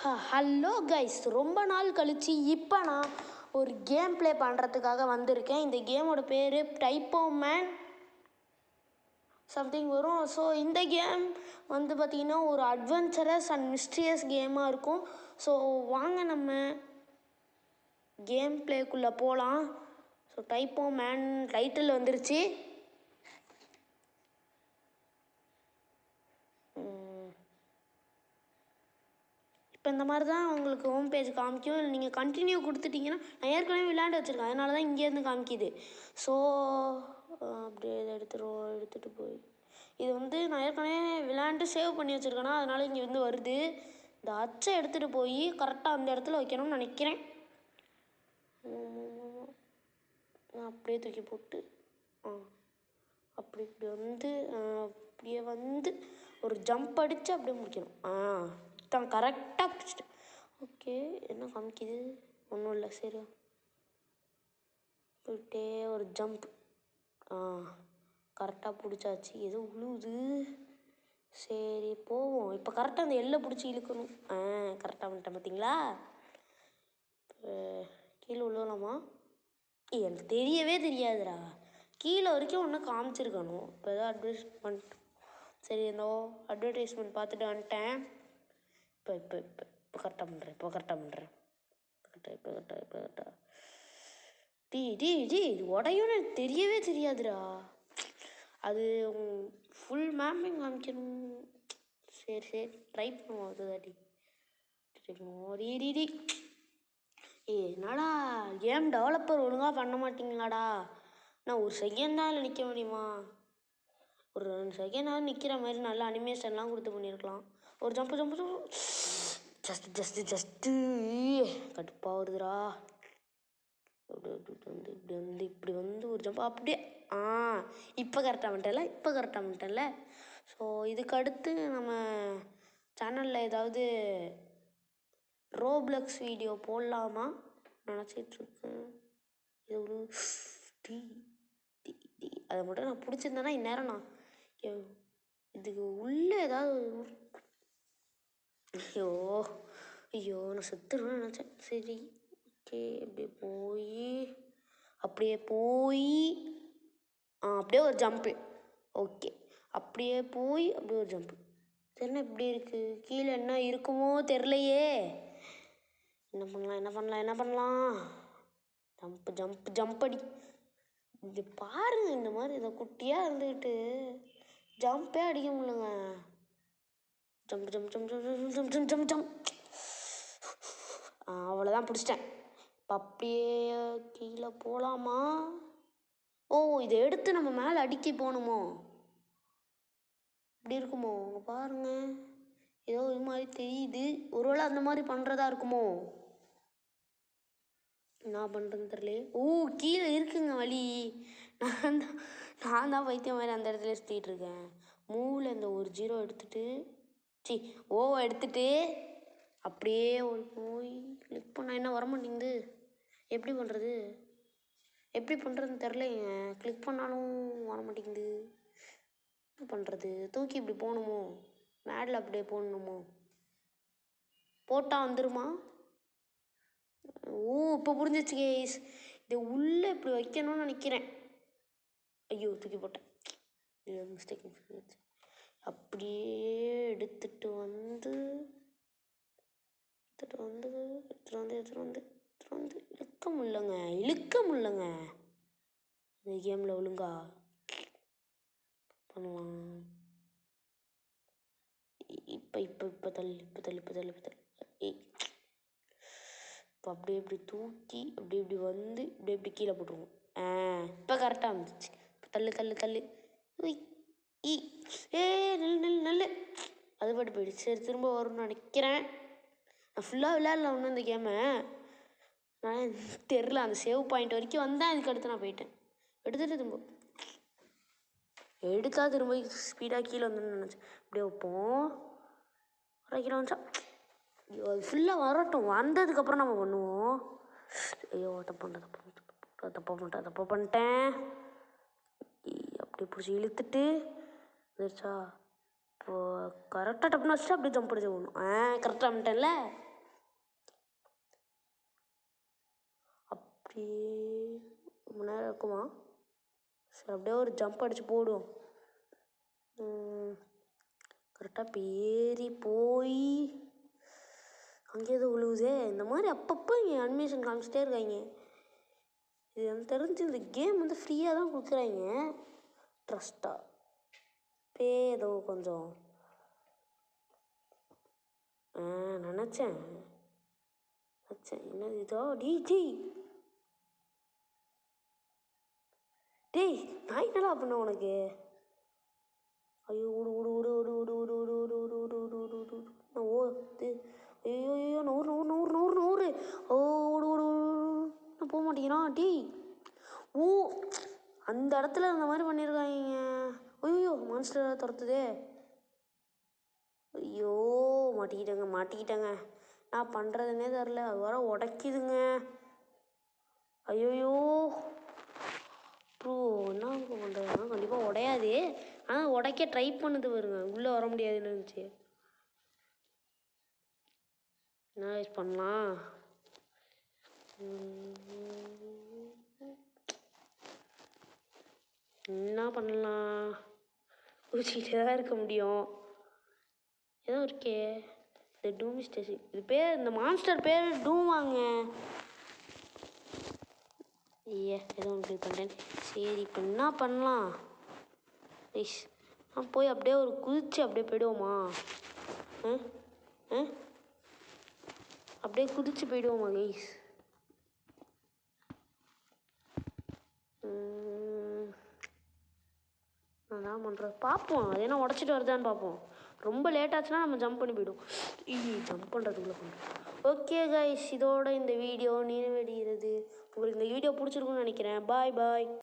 Hello guys, ரொம்ப நாள் கழித்து இப்போ நான் ஒரு கேம் ப்ளே பண்ணுறதுக்காக வந்திருக்கேன். இந்த கேமோட பேர் டைப்போமேன் சம்திங் வரும். ஸோ இந்த கேம் வந்து பார்த்திங்கன்னா ஒரு அட்வென்ச்சரஸ் அண்ட் மிஸ்ட்ரியஸ் கேமாக இருக்கும். ஸோ வாங்க நம்ம கேம் ப்ளேக்குள்ளே போகலாம். ஸோ டைப்போமேன் டைட்டில் வந்துருச்சு. இப்போ இந்த மாதிரி தான் உங்களுக்கு ஹோம் பேஜ் காமிக்கும். நீங்கள் கண்டினியூ கொடுத்துட்டிங்கன்னா, நான் ஏற்கனவே விளையாண்டு வச்சுருக்கேன், அதனால தான் இங்கேருந்து காமிக்குது. ஸோ அப்படியே இதை எடுத்துகிட்டு போய் இது வந்து நான் ஏற்கனவே விளையாண்டு சேவ் பண்ணி வச்சுருக்கேன்னா, அதனால் இங்கே வந்து வருது. இந்த அச்சை எடுத்துகிட்டு போய் கரெக்டாக அந்த இடத்துல வைக்கணும்னு நினைக்கிறேன். நான் அப்படியே தூக்கி போட்டு அப்படி இப்படி வந்து அப்படியே வந்து ஒரு ஜம்ப் அடித்து அப்படியே முடிக்கணும். தான் கரெக்டாக பிடிச்சிட்டு. ஓகே, என்ன காமிக்குது? ஒன்றும் இல்லை. சரி, போயிட்டே ஒரு ஜம்ப். கரெக்டாக பிடிச்சாச்சு. எதோ உழுவுது. சரி போவோம். இப்போ கரெக்டாக அந்த எல்லை பிடிச்சி இழுக்கணும். கரெக்டாக வந்துட்டேன் பார்த்தீங்களா? கீழே விழுவலாமா? எனக்கு தெரியவே தெரியாதுடா. கீழே வரைக்கும் ஒன்று காமிச்சிருக்கணும். இப்போ ஏதோ அட்வர்டைஸ்மெண்ட். சரி, இந்த அட்வர்டைஸ்மெண்ட் பார்த்துட்டு வந்துட்டேன். இப்போ கரெக்டாக பண்ணுறேன். கரெக்டாக டீ உடையும்னு எனக்கு தெரியவே தெரியாதுடா. அது ஃபுல் மேப்பிங் காமிக்கணும். சரி ட்ரை பண்ணுவோம். அதுதாடி டி என்னடா கேம் டெவலப்பர் ஒழுங்காக பண்ண மாட்டிங்களாடா? நான் ஒரு செகண்ட் தான் நிற்க முடியுமா? ஒரு 2 செகண்டாவது நிற்கிற மாதிரி நல்லா அனிமேஷன்லாம் கொடுத்து பண்ணியிருக்கலாம். ஒரு ஜம்ப்பு ஜஸ்ட்டு கடுப்பாக வருதுடா. இப்படி வந்து ஒரு ஜம்ப் அப்படியே. இப்போ கரெக்டாக வந்துட்டேன்ல. ஸோ இதுக்கு அடுத்து நம்ம சேனலில் ஏதாவது ரோப்ளக்ஸ் வீடியோ போடலாமா நினச்சிட்ருக்கேன். இது ஒரு அதை மட்டும் நான் பிடிச்சிருந்தேன்னா இந்நேரம் நான் இதுக்கு உள்ளே ஏதாவது ஐயோ நான் செத்துருவேன்னு நினச்சேன். சரி ஓகே, அப்படியே ஒரு ஜம்ப்பு. ஓகே, அப்படியே ஒரு ஜம்ப்பு. என்ன இப்படி இருக்குது? கீழே என்ன இருக்குமோ தெரிலையே. என்ன பண்ணலாம்? ஜம்ப் அடி. இது பாருங்க, இந்த மாதிரி இதை குட்டியாக இருந்துக்கிட்டு ஜம்பே அடிக்க முடியலங்க. ஜம்ப் அவ்வளோதான், பிடிச்சிட்டேன். இப்போ அப்படியே கீழே போகலாமா? இதை எடுத்து நம்ம மேலே அடிக்க போகணுமோ? இப்படி இருக்குமோ? பாருங்க, ஏதோ இது மாதிரி தெரியுது. ஒருவேளை அந்த மாதிரி பண்ணுறதா இருக்குமோ? என்ன பண்ணுறதுன்னு தெரியலையே. கீழே இருக்குங்க வழி. நான் தான் பைத்தியம் மாதிரி அந்த இடத்துல சுற்றிட்டு இருக்கேன். மூவில் இந்த ஒரு 0 எடுத்துட்டு எடுத்துட்டு அப்படியே ஒரு போய் கிளிக் பண்ணால் என்ன வர மாட்டேங்குது. எப்படி பண்ணுறதுன்னு தெரிலைங்க. கிளிக் பண்ணாலும் வர மாட்டேங்குது. என்ன பண்ணுறது? தூக்கி இப்படி போகணுமோ? மேடில் அப்படியே போடணுமோ? போட்டால் வந்துடுமா? இப்போ புரிஞ்சிச்சு கேஸ். இதை உள்ளே இப்படி வைக்கணும்னு நினைக்கிறேன். ஐயோ தூக்கி போட்டேன். இது மிஸ்டேக். அப்படியே எடுத்துட்டு வந்து இழுக்க முடியலங்க இந்த கேமில். ஒழுங்கா பண்ணலாம். இப்போ தள்ளு. இப்போ அப்படியே இப்படி தூக்கி இப்படி வந்து இப்படி கீழே போட்டுருவோம். இப்போ கரெக்டாக வந்துச்சு. இப்போ தள்ளு. நல்ல அது பாட்டு போயிடுச்சு. சரி, திரும்ப வரும்னு நினைக்கிறேன். நான் ஃபுல்லாக விளையாடல ஒன்று இந்த கேமை. நான் தெரில, அந்த சேவ் பாயிண்ட் வரைக்கும் வந்தேன். அதுக்கு அடுத்து நான் போயிட்டேன். திரும்ப ஸ்பீடாக கீழே வந்துன்னு நினச்சேன். இப்படியே வைப்போம். கீழே வந்துச்சா? ஐயோ, அது ஃபுல்லாக வரட்டும். வந்ததுக்கப்புறம் நம்ம பண்ணுவோம். ஐயோ தப்பு பண்ணிட்டேன். அப்படி பிடிச்சி இழுத்துட்டு வந்துருச்சா? இப்போது கரெக்டாக டப்புன்னு வச்சுட்டு அப்படியே ஜம்ப் அடிச்சு போகணும். கரெக்டாக வந்துட்டேன்ல. அப்படியே ரொம்ப நேரம் இருக்குமா? சரி அப்படியே ஒரு ஜம்ப் அடித்து போடும். கரெக்டாக இப்போ ஏறி போய் அங்கே எதுவும் விழுவுதே. இந்த மாதிரி அப்பப்போ இங்கே அனிமேஷன் காமிச்சிட்டே இருக்காங்க. இது எனக்கு தெரிஞ்சு இந்த கேம் வந்து ஃப்ரீயாக தான் கொடுக்குறாங்க. ட்ரஸ்ட்டாக பே ஏதோ கொஞ்சம் நினச்சேன் என்னது இதோ டேய் நான் என்னடா பண்ண உனக்கு? ஐயோ ஓடு ஓடு ஓடு ஓடு ஓடு ஓடு ஓடு ஓடு ஓடு ஓடு ஓடு ஓடு ஓடு ஓடு நான் ஓடு ஐயோ ஐயோ நூறு நூறு நூறு நூறு நூறு ஓ ஓடு ஓடு ஓடு நான் போக மாட்டேங்கிறான். டேய் ஓ அந்த இடத்துல இந்த மாதிரி பண்ணியிருக்காங்க. ஐயோ மான்ஸ்டர் துரத்துதே. ஐயோ மாட்டிக்கிட்டேங்க. நான் பண்ணுறதுனே தெரில. அது வர உடைக்குதுங்க. ஐயோயோ ப்ரோ என்ன பண்ணுறதுனா கண்டிப்பாக உடையாது. ஆனால் உடைக்க ட்ரை பண்ணுது வருங்க. உள்ளே வர முடியாதுன்னு இருந்துச்சு. என்ன யூஸ் பண்ணலாம்? என்ன பண்ணலாம்? குதிச்சுக்கிட்டே தான் இருக்க முடியும். ஏதோ இருக்கே இந்த டூம் ஸ்டேஷன். இது பேர் இந்த மான்ஸ்டர் பேர் டூமாங்க. ஏதோ ஒன்று பண்ணுறேன். சரி இப்போ என்ன பண்ணலாம்? போய் அப்படியே ஒரு குதிச்சு அப்படியே போயிடுவோமா? அப்படியே குதிச்சு போயிடுவோமா கைஸ்? நான் என்ன பண்ணுறது பார்ப்போம். அது என்ன உடச்சிட்டு வருதான்னு பார்ப்போம். ரொம்ப லேட் ஆச்சுன்னா நம்ம ஜம்ப் பண்ணி போய்டும். ஜம்ப் பண்ணுறதுக்குள்ளே பண்ணுறோம். ஓகே கைஸ், இதோட இந்த வீடியோ நிறைவடைகிறது. உங்களுக்கு இந்த வீடியோ பிடிச்சிருக்குன்னு நினைக்கிறேன். பாய் பாய்.